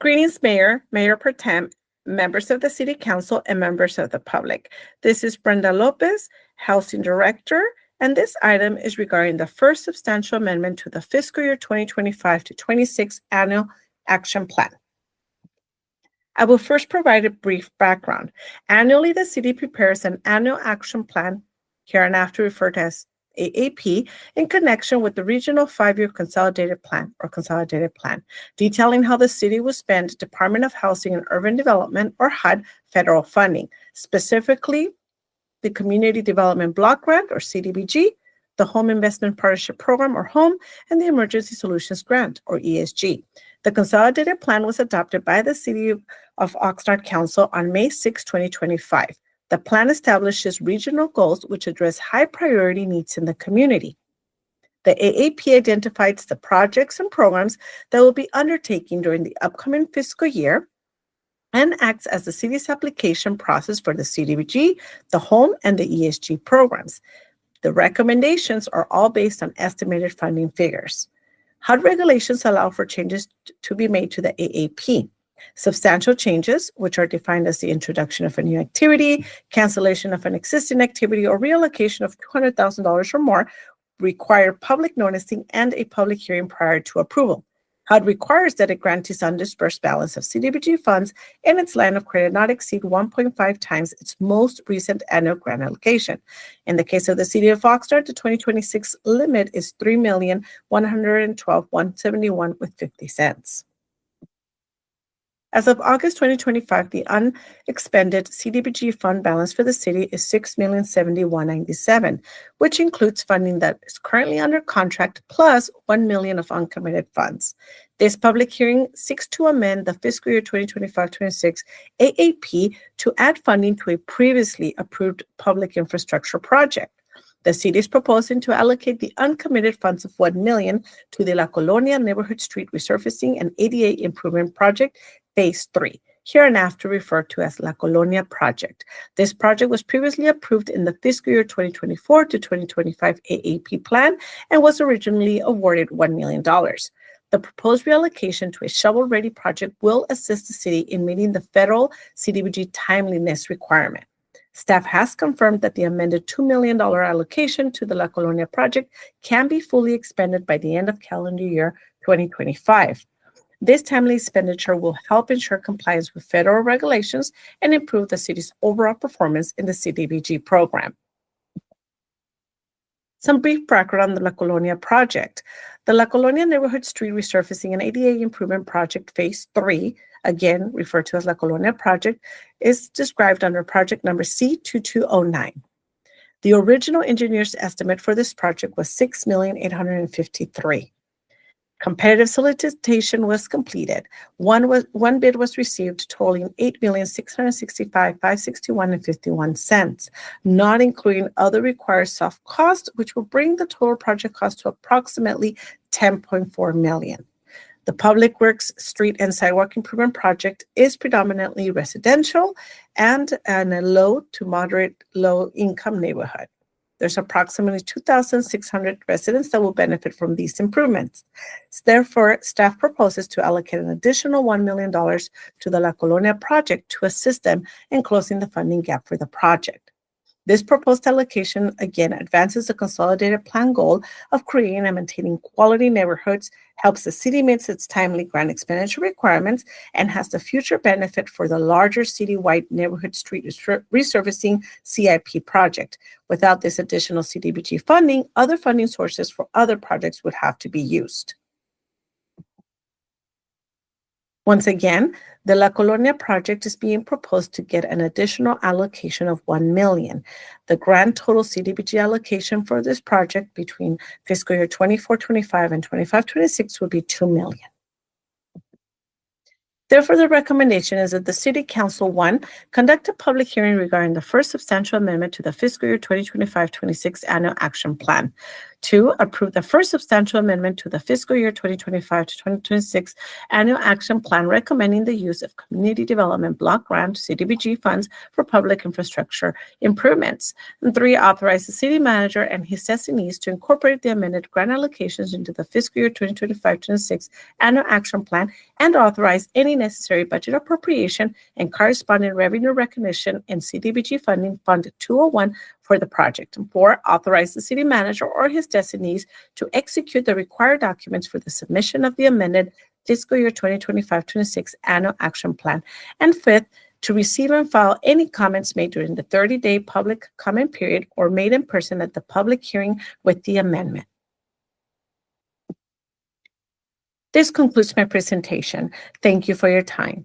Greetings, Mayor, Mayor Pro Tem, members of the City Council, and members of the public. This is Brenda Lopez, Housing Director, and this item is regarding the first substantial amendment to the fiscal year 2025 to 26 Annual Action Plan. I will first provide a brief background. Annually, the city prepares an annual action plan, hereinafter referred to as AAP, in connection with the Regional 5-Year Consolidated Plan, or Consolidated Plan, detailing how the city will spend Department of Housing and Urban Development, or HUD, federal funding, specifically the Community Development Block Grant, or CDBG, the Home Investment Partnership Program, or HOME, and the Emergency Solutions Grant, or ESG. The consolidated plan was adopted by the City of Oxnard Council on May 6, 2025. The plan establishes regional goals which address high priority needs in the community. The AAP identifies the projects and programs that will be undertaken during the upcoming fiscal year and acts as the city's application process for the CDBG, the HOME, and the ESG programs. The recommendations are all based on estimated funding figures. HUD regulations allow for changes to be made to the AAP. Substantial changes, which are defined as the introduction of a new activity, cancellation of an existing activity, or reallocation of $200,000 or more, require public noticing and a public hearing prior to approval. HUD requires that a grantee's undisbursed balance of CDBG funds in its line of credit not exceed 1.5 times its most recent annual grant allocation. In the case of the City of Oxnard, the 2026 limit is $3,112,171.50. As of August 2025, the unexpended CDBG fund balance for the city is $6,071,097, which includes funding that is currently under contract plus $1 million of uncommitted funds. This public hearing seeks to amend the fiscal year 2025-26 AAP to add funding to a previously approved public infrastructure project. The city is proposing to allocate the uncommitted funds of $1 million to the La Colonia Neighborhood Street Resurfacing and ADA Improvement Project, Phase 3, hereinafter referred to as La Colonia Project. This project was previously approved in the fiscal year 2024 to 2025 AAP plan and was originally awarded $1 million. The proposed reallocation to a shovel-ready project will assist the city in meeting the federal CDBG timeliness requirement. Staff has confirmed that the amended $2 million allocation to the La Colonia project can be fully expended by the end of calendar year 2025. This timely expenditure will help ensure compliance with federal regulations and improve the city's overall performance in the CDBG program. Some brief background on the La Colonia project. The La Colonia Neighborhood Street Resurfacing and ADA Improvement Project Phase 3, again referred to as La Colonia Project, is described under project number C2209. The original engineer's estimate for this project was $6,853,000. Competitive solicitation was completed. One bid was received totaling $8,665,561.51, not including other required soft costs, which will bring the total project cost to approximately $10.4 million. The Public Works Street and Sidewalk Improvement Project is predominantly residential and in a low to moderate low income neighborhood. There's approximately 2,600 residents that will benefit from these improvements. Therefore, staff proposes to allocate an additional $1 million to the La Colonia project to assist them in closing the funding gap for the project. This proposed allocation again advances the consolidated plan goal of creating and maintaining quality neighborhoods, helps the city meet its timely grant expenditure requirements, and has the future benefit for the larger citywide neighborhood street resurfacing CIP project. Without this additional CDBG funding, other funding sources for other projects would have to be used. Once again, the La Colonia project is being proposed to get an additional allocation of $1 million. The grand total CDBG allocation for this project between fiscal year 24-25 and 25-26 would be $2 million. Therefore, the recommendation is that the City Council, 1, conduct a public hearing regarding the first substantial amendment to the fiscal year 2025-26 Annual Action Plan. 2, approve the first substantial amendment to the fiscal year 2025 to 2026 annual action plan recommending the use of Community Development Block Grant CDBG funds for public infrastructure improvements. And 3, authorize the city manager and his designees to incorporate the amended grant allocations into the fiscal year 2025-26 annual action plan and authorize any necessary budget appropriation and corresponding revenue recognition in CDBG funding Fund 201 for the project. And 4, authorize the city manager or his designees to execute the required documents for the submission of the amended fiscal year 2025-26 annual action plan. And 5th, to receive and file any comments made during the 30-day public comment period or made in person at the public hearing with the amendment. This concludes my presentation. Thank you for your time.